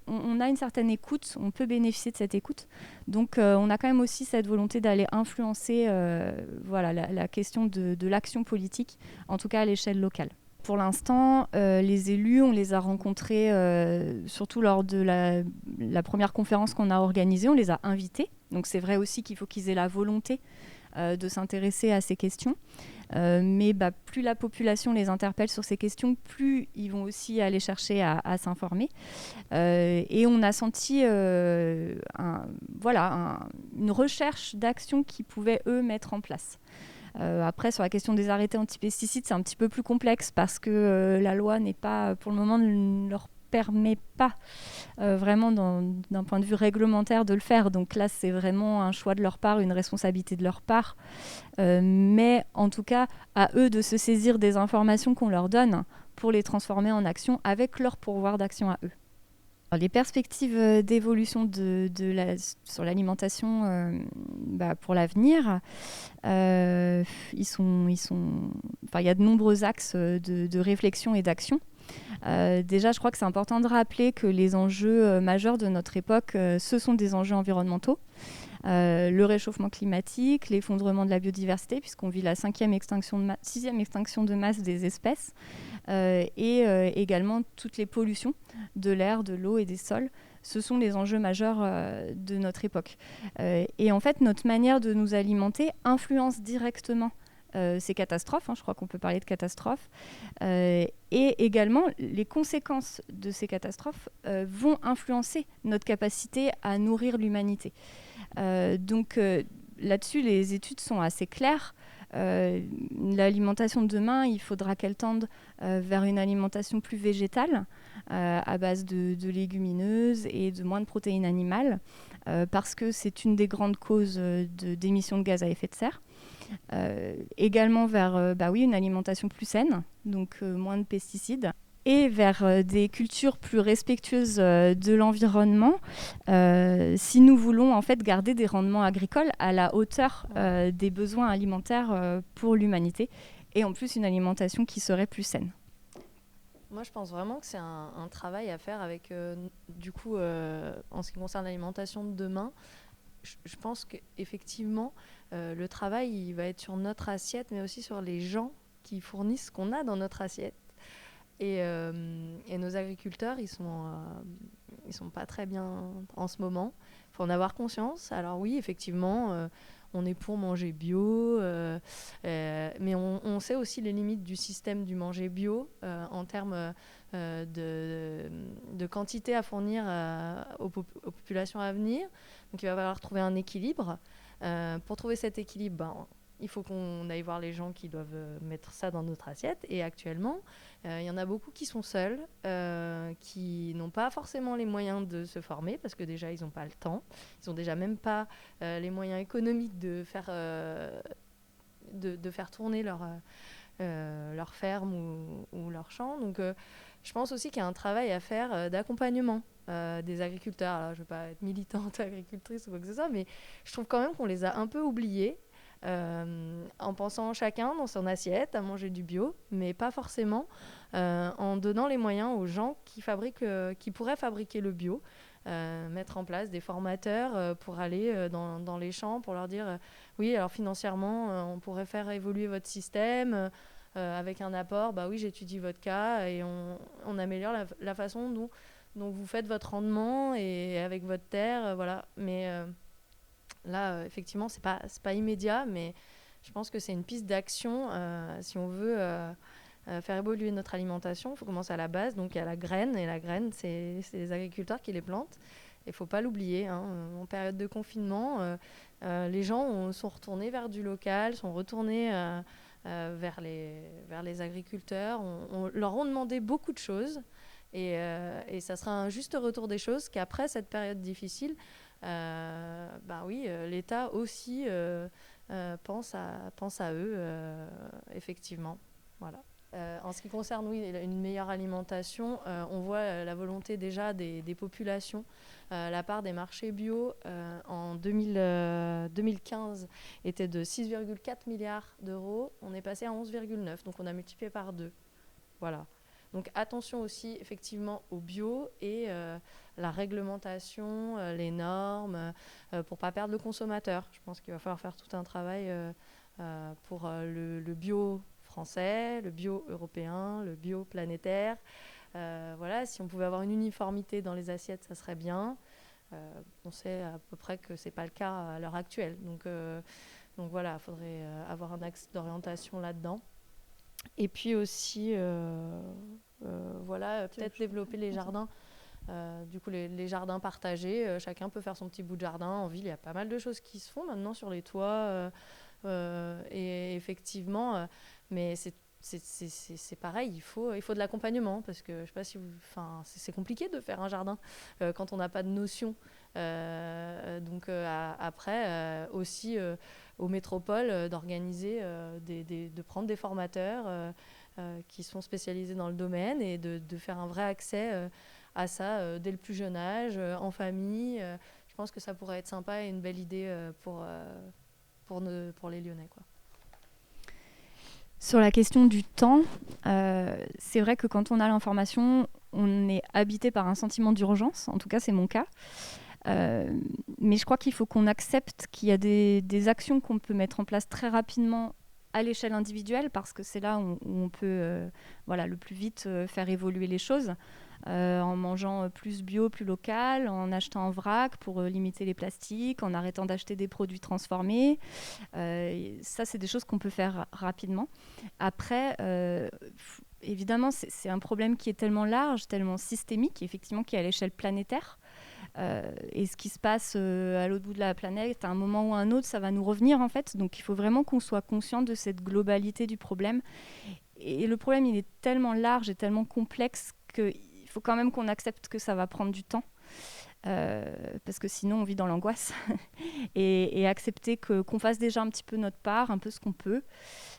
on a une certaine écoute, on peut bénéficier de cette écoute. Donc on a quand même aussi cette volonté d'aller influencer la question de l'action politique, en tout cas à l'échelle locale. Pour l'instant, les élus, on les a rencontrés surtout lors de la première conférence qu'on a organisée, on les a invités. Donc c'est vrai aussi qu'il faut qu'ils aient la volonté de s'intéresser à ces questions. Mais plus la population les interpelle sur ces questions, plus ils vont aussi aller chercher à s'informer. Et on a senti une recherche d'actions qu'ils pouvaient, eux, mettre en place. Après, sur la question des arrêtés antipesticides, c'est un petit peu plus complexe parce que la loi n'est pas, pour le moment, ne leur permet pas vraiment d'un point de vue réglementaire de le faire. Donc là, c'est vraiment un choix de leur part, une responsabilité de leur part. Mais en tout cas, à eux de se saisir des informations qu'on leur donne pour les transformer en action avec leur pouvoir d'action à eux. Alors, les perspectives d'évolution sur l'alimentation pour l'avenir, il y a de nombreux axes de réflexion et d'action. Déjà, je crois que c'est important de rappeler que les enjeux majeurs de notre époque, ce sont des enjeux environnementaux. Le réchauffement climatique, l'effondrement de la biodiversité, puisqu'on vit la sixième extinction de masse des espèces, et également toutes les pollutions de l'air, de l'eau et des sols. Ce sont les enjeux majeurs de notre époque. Et en fait, notre manière de nous alimenter influence directement ces catastrophes, je crois qu'on peut parler de catastrophes, et également les conséquences de ces catastrophes vont influencer notre capacité à nourrir l'humanité. Donc là-dessus, les études sont assez claires. L'alimentation de demain, il faudra qu'elle tende vers une alimentation plus végétale, à base de légumineuses et de moins de protéines animales, parce que c'est une des grandes causes d'émissions de gaz à effet de serre. Également vers une alimentation plus saine, donc moins de pesticides, et vers des cultures plus respectueuses de l'environnement, si nous voulons en fait garder des rendements agricoles à la hauteur des besoins alimentaires pour l'humanité, et en plus une alimentation qui serait plus saine. Moi, je pense vraiment que c'est un travail à faire avec, en ce qui concerne l'alimentation de demain. Je pense qu'effectivement, le travail, il va être sur notre assiette, mais aussi sur les gens qui fournissent ce qu'on a dans notre assiette. Et nos agriculteurs, ils sont pas très bien en ce moment. Il faut en avoir conscience. Alors oui, effectivement, on est pour manger bio, mais on sait aussi les limites du système du manger bio en termes de quantité à fournir aux populations à venir. Donc il va falloir trouver un équilibre. Pour trouver cet équilibre, il faut qu'on aille voir les gens qui doivent mettre ça dans notre assiette. Et actuellement, il y en a beaucoup qui sont seuls, qui n'ont pas forcément les moyens de se former, parce que déjà, ils n'ont pas le temps. Ils n'ont déjà même pas les moyens économiques de faire tourner leur ferme ou leur champ. Donc, je pense aussi qu'il y a un travail à faire d'accompagnement des agriculteurs. Alors, je ne veux pas être militante agricultrice ou quoi que ce soit, mais je trouve quand même qu'on les a un peu oubliés. En pensant chacun dans son assiette à manger du bio, mais pas forcément en donnant les moyens aux gens qui pourraient fabriquer le bio, mettre en place des formateurs pour aller dans les champs, pour leur dire oui, alors financièrement, on pourrait faire évoluer votre système avec un apport. Bah oui, j'étudie votre cas et on améliore la façon dont vous faites votre rendement et avec votre terre, voilà. Mais là, effectivement, c'est pas immédiat, mais je pense que c'est une piste d'action si on veut faire évoluer notre alimentation. Il faut commencer à la base. Donc, il y a la graine. Et la graine, c'est les agriculteurs qui les plantent. Il ne faut pas l'oublier. En période de confinement, les gens sont retournés vers du local, sont retournés vers les agriculteurs. On leur a demandé beaucoup de choses. Et ça sera un juste retour des choses qu'après cette période difficile, oui, l'État aussi pense à eux, effectivement. Voilà. En ce qui concerne oui, une meilleure alimentation, on voit la volonté déjà des populations. La part des marchés bio en 2015 était de 6,4 milliards d'euros. On est passé à 11,9, donc on a multiplié par 2. Voilà. Donc attention aussi effectivement au bio et la réglementation, les normes, pour ne pas perdre le consommateur. Je pense qu'il va falloir faire tout un travail pour le bio français, le bio européen, le bio planétaire. Voilà, si on pouvait avoir une uniformité dans les assiettes, ça serait bien. On sait à peu près que ce n'est pas le cas à l'heure actuelle. Donc voilà, il faudrait avoir un axe d'orientation là-dedans. Et puis aussi, voilà, peut-être développer les jardins. Du coup, les jardins partagés, chacun peut faire son petit bout de jardin. En ville, il y a pas mal de choses qui se font maintenant sur les toits. Et effectivement, mais c'est pareil, il faut de l'accompagnement parce que je sais pas si c'est compliqué de faire un jardin quand on n'a pas de notion. Donc après, aussi aux métropoles d'organiser, de prendre des formateurs qui sont spécialisés dans le domaine et de faire un vrai accès à ça dès le plus jeune âge, en famille. Je pense que ça pourrait être sympa et une belle idée pour les Lyonnais, quoi. Sur la question du temps, c'est vrai que quand on a l'information, on est habité par un sentiment d'urgence. En tout cas, c'est mon cas. Mais je crois qu'il faut qu'on accepte qu'il y a des actions qu'on peut mettre en place très rapidement à l'échelle individuelle parce que c'est là où on peut le plus vite faire évoluer les choses. En mangeant plus bio, plus local, en achetant en vrac pour limiter les plastiques, en arrêtant d'acheter des produits transformés. Ça, c'est des choses qu'on peut faire rapidement. Après, évidemment, c'est un problème qui est tellement large, tellement systémique, effectivement, qui est à l'échelle planétaire. Et ce qui se passe à l'autre bout de la planète, à un moment ou à un autre, ça va nous revenir, en fait. Donc, il faut vraiment qu'on soit conscient de cette globalité du problème. Et le problème, il est tellement large et tellement complexe qu'il faut quand même qu'on accepte que ça va prendre du temps. Parce que sinon on vit dans l'angoisse et accepter qu'on fasse déjà un petit peu notre part, un peu ce qu'on peut.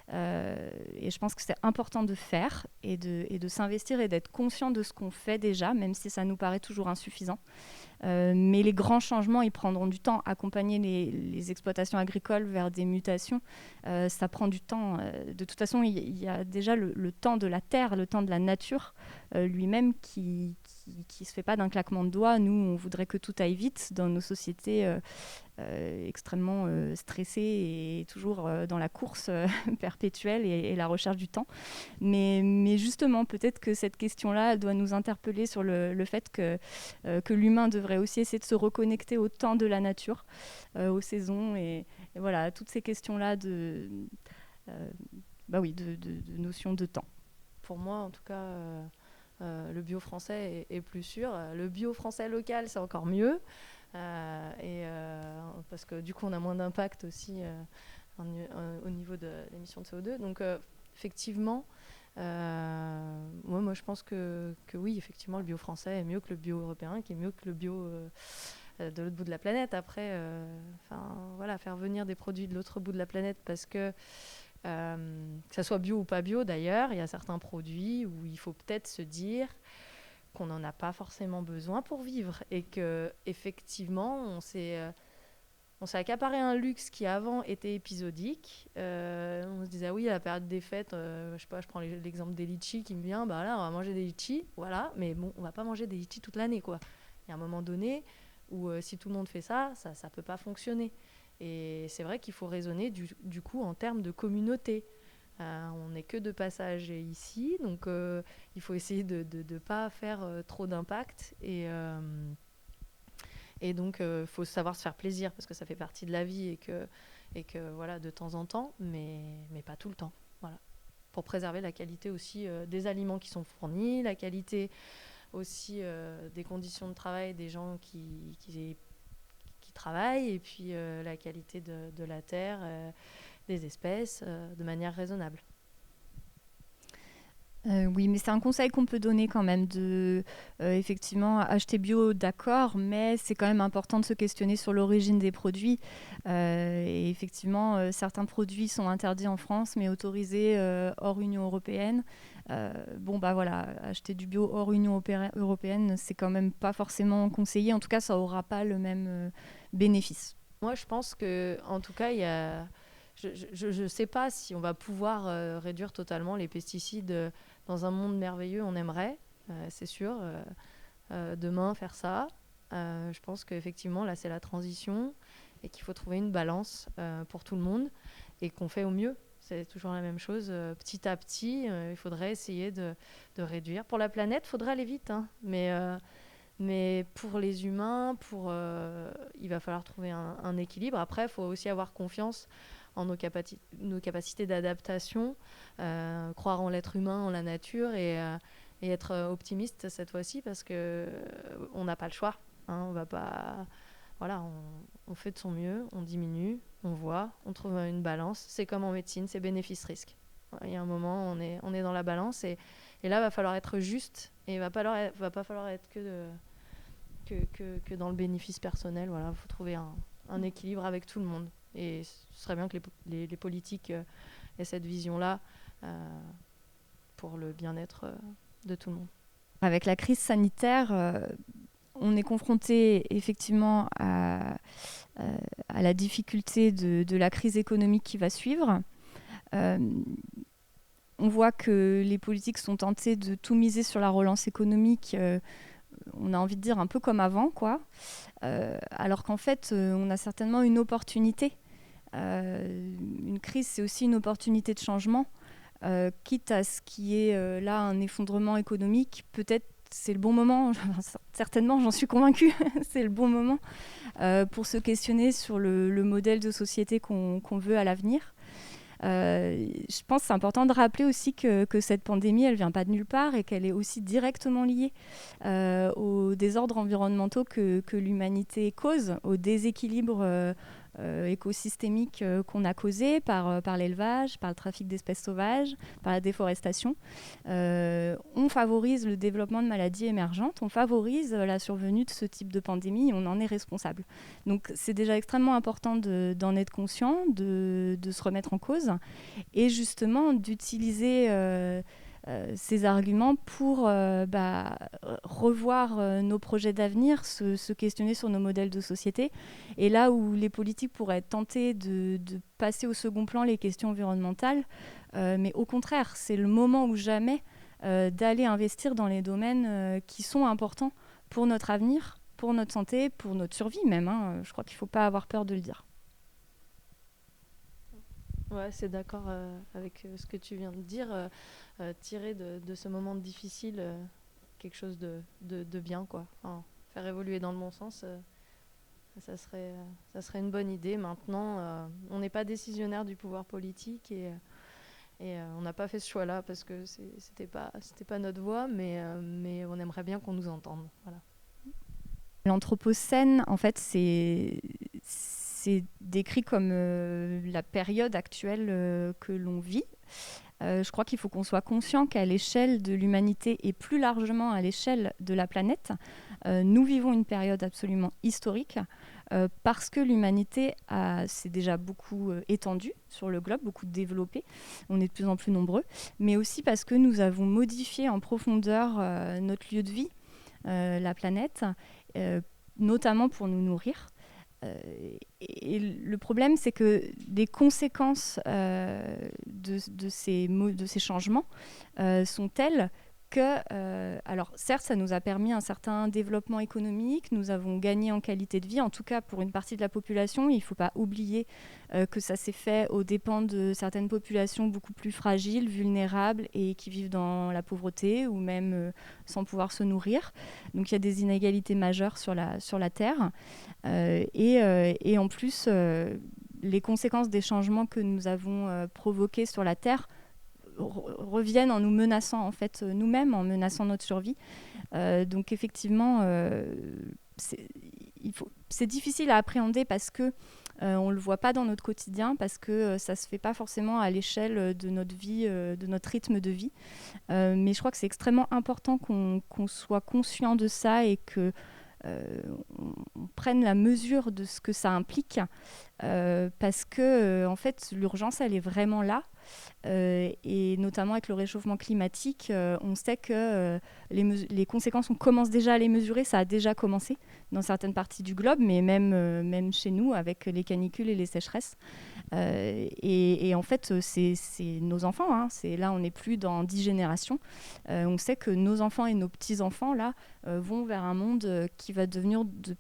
Et je pense que c'est important de faire et de s'investir et d'être conscient de ce qu'on fait déjà, même si ça nous paraît toujours insuffisant. Mais les grands changements, ils prendront du temps. Accompagner les exploitations agricoles vers des mutations, ça prend du temps. De toute façon, il y a déjà le temps de la terre, le temps de la nature lui-même qui se fait pas d'un claquement de doigts. Nous, on voudrait que tout aille vite dans nos sociétés extrêmement stressées et toujours dans la course perpétuelle et la recherche du temps. Mais justement, peut-être que cette question-là doit nous interpeller sur le fait que l'humain devrait aussi essayer de se reconnecter au temps de la nature, aux saisons et voilà, toutes ces questions-là de notion de temps. Pour moi, en tout cas, le bio français est plus sûr. Le bio français local, c'est encore mieux. Parce que du coup, on a moins d'impact aussi au niveau de l'émission de CO2. Donc, effectivement, moi, je pense que oui, effectivement, le bio français est mieux que le bio européen, qui est mieux que le bio de l'autre bout de la planète. Après, faire venir des produits de l'autre bout de la planète parce que ça soit bio ou pas bio d'ailleurs, il y a certains produits où il faut peut-être se dire qu'on n'en a pas forcément besoin pour vivre et que effectivement on s'est accaparé un luxe qui avant était épisodique. On se disait oui, à la période des fêtes, je sais pas, je prends l'exemple des litchis qui me vient, là on va manger des litchis, voilà, mais bon, on va pas manger des litchis toute l'année, quoi. Il y a un moment donné où si tout le monde fait ça ne peut pas fonctionner. Et c'est vrai qu'il faut raisonner du coup en termes de communauté. On n'est que de passage ici, donc il faut essayer de ne pas faire trop d'impact. Et donc, il faut savoir se faire plaisir, parce que ça fait partie de la vie, et que voilà, de temps en temps, mais pas tout le temps. Voilà. Pour préserver la qualité aussi des aliments qui sont fournis, la qualité aussi des conditions de travail des gens qui travaillent, et puis la qualité de la terre, des espèces, de manière raisonnable. Oui, mais c'est un conseil qu'on peut donner quand même de, effectivement, acheter bio, d'accord, mais c'est quand même important de se questionner sur l'origine des produits. Et effectivement, certains produits sont interdits en France, mais autorisés hors Union européenne. Bon, bah voilà, acheter du bio hors Union européenne, c'est quand même pas forcément conseillé. En tout cas, ça aura pas le même bénéfice. Moi, je pense que, en tout cas, il y a... Je ne sais pas si on va pouvoir réduire totalement les pesticides dans un monde merveilleux. On aimerait, c'est sûr, demain faire ça. Je pense qu'effectivement, là, c'est la transition et qu'il faut trouver une balance pour tout le monde et qu'on fait au mieux. C'est toujours la même chose. Petit à petit, il faudrait essayer de réduire. Pour la planète, il faudrait aller vite, hein, mais pour les humains, il va falloir trouver un équilibre. Après, il faut aussi avoir confiance en nos capacités d'adaptation, croire en l'être humain, en la nature, et être optimiste cette fois-ci, parce qu'on n'a pas le choix. Hein, on va pas... Voilà, on fait de son mieux, on diminue, on voit, on trouve une balance. C'est comme en médecine, c'est bénéfice-risque. Il y a un moment, on est dans la balance, et là, il va falloir être juste, et il va pas falloir être que dans le bénéfice personnel. Voilà, il faut trouver un équilibre avec tout le monde. Et ce serait bien que les politiques aient cette vision-là pour le bien-être de tout le monde. Avec la crise sanitaire, on est confronté effectivement à la difficulté de la crise économique qui va suivre. On voit que les politiques sont tentées de tout miser sur la relance économique, on a envie de dire un peu comme avant, quoi. Alors qu'en fait, on a certainement une opportunité. Une crise, c'est aussi une opportunité de changement. Quitte à ce qu'il y ait là un effondrement économique, peut-être c'est le bon moment, certainement, j'en suis convaincue, c'est le bon moment pour se questionner sur le modèle de société qu'on veut à l'avenir. Je pense que c'est important de rappeler aussi que cette pandémie, elle ne vient pas de nulle part et qu'elle est aussi directement liée aux désordres environnementaux que l'humanité cause, au déséquilibre écosystémique qu'on a causé par l'élevage, par le trafic d'espèces sauvages, par la déforestation. On favorise le développement de maladies émergentes, on favorise la survenue de ce type de pandémie et on en est responsable. Donc c'est déjà extrêmement important d'en être conscient, de se remettre en cause et justement d'utiliser ces arguments pour revoir nos projets d'avenir, se questionner sur nos modèles de société. Et là où les politiques pourraient être tentées de passer au second plan les questions environnementales, mais au contraire, c'est le moment ou jamais d'aller investir dans les domaines qui sont importants pour notre avenir, pour notre santé, pour notre survie même. Hein. Je crois qu'il ne faut pas avoir peur de le dire. Ouais, c'est d'accord avec ce que tu viens de dire. Tirer de ce moment difficile quelque chose de bien, quoi. Enfin, faire évoluer dans le bon sens, ça serait une bonne idée. Maintenant, on n'est pas décisionnaire du pouvoir politique et on n'a pas fait ce choix-là parce que c'était pas notre voie, mais on aimerait bien qu'on nous entende. Voilà. L'Anthropocène, en fait, c'est décrit comme la période actuelle que l'on vit. Je crois qu'il faut qu'on soit conscient qu'à l'échelle de l'humanité et plus largement à l'échelle de la planète, nous vivons une période absolument historique parce que l'humanité s'est déjà beaucoup étendue sur le globe, beaucoup développée. On est de plus en plus nombreux, mais aussi parce que nous avons modifié en profondeur notre lieu de vie, la planète, notamment pour nous nourrir. Et le problème, c'est que les conséquences de ces changements sont telles alors certes, ça nous a permis un certain développement économique, nous avons gagné en qualité de vie, en tout cas pour une partie de la population. Il ne faut pas oublier que ça s'est fait aux dépens de certaines populations beaucoup plus fragiles, vulnérables et qui vivent dans la pauvreté ou même sans pouvoir se nourrir. Donc il y a des inégalités majeures sur la Terre. Et en plus, les conséquences des changements que nous avons provoqués sur la Terre reviennent en nous menaçant en fait nous-mêmes, en menaçant notre survie. Donc effectivement, c'est difficile à appréhender parce que on le voit pas dans notre quotidien, parce que ça se fait pas forcément à l'échelle de notre vie, de notre rythme de vie. Mais je crois que c'est extrêmement important qu'on soit conscient de ça et que on prenne la mesure de ce que ça implique, parce que en fait l'urgence elle est vraiment là. Et notamment avec le réchauffement climatique, on sait que les conséquences, on commence déjà à les mesurer, ça a déjà commencé dans certaines parties du globe, mais même chez nous avec les canicules et les sécheresses. Et en fait, c'est nos enfants, hein, là on n'est plus dans 10 générations. On sait que nos enfants et nos petits-enfants là, vont vers un monde qui va devenir de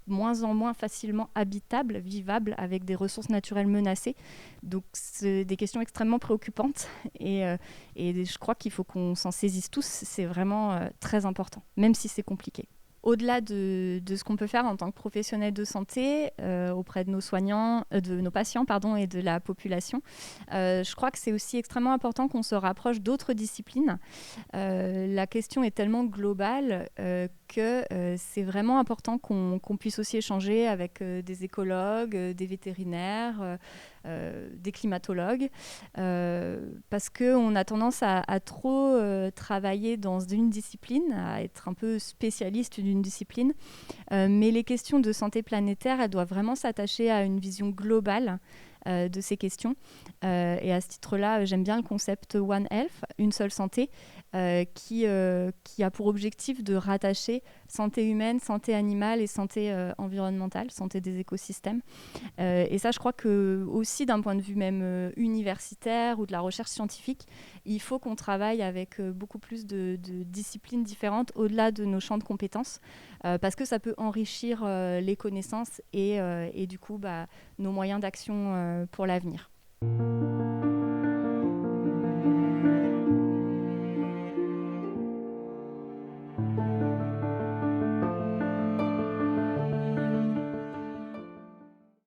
moins en moins facilement habitable, vivable, avec des ressources naturelles menacées. Donc c'est des questions extrêmement préoccupantes et je crois qu'il faut qu'on s'en saisisse tous. C'est vraiment très important, même si c'est compliqué. Au-delà de ce qu'on peut faire en tant que professionnel de santé auprès de nos soignants, de nos patients et de la population, je crois que c'est aussi extrêmement important qu'on se rapproche d'autres disciplines. La question est tellement globale que c'est vraiment important qu'on puisse aussi échanger avec des écologues, des vétérinaires, des climatologues, parce qu'on a tendance à trop travailler dans une discipline, à être un peu spécialiste d'une discipline, mais les questions de santé planétaire, elles doivent vraiment s'attacher à une vision globale de ces questions. Et à ce titre-là, j'aime bien le concept One Health, une seule santé, qui a pour objectif de rattacher santé humaine, santé animale et santé environnementale, santé des écosystèmes. Et ça, je crois que aussi d'un point de vue même universitaire ou de la recherche scientifique, il faut qu'on travaille avec beaucoup plus de disciplines différentes au-delà de nos champs de compétences, parce que ça peut enrichir les connaissances et du coup nos moyens d'action pour l'avenir.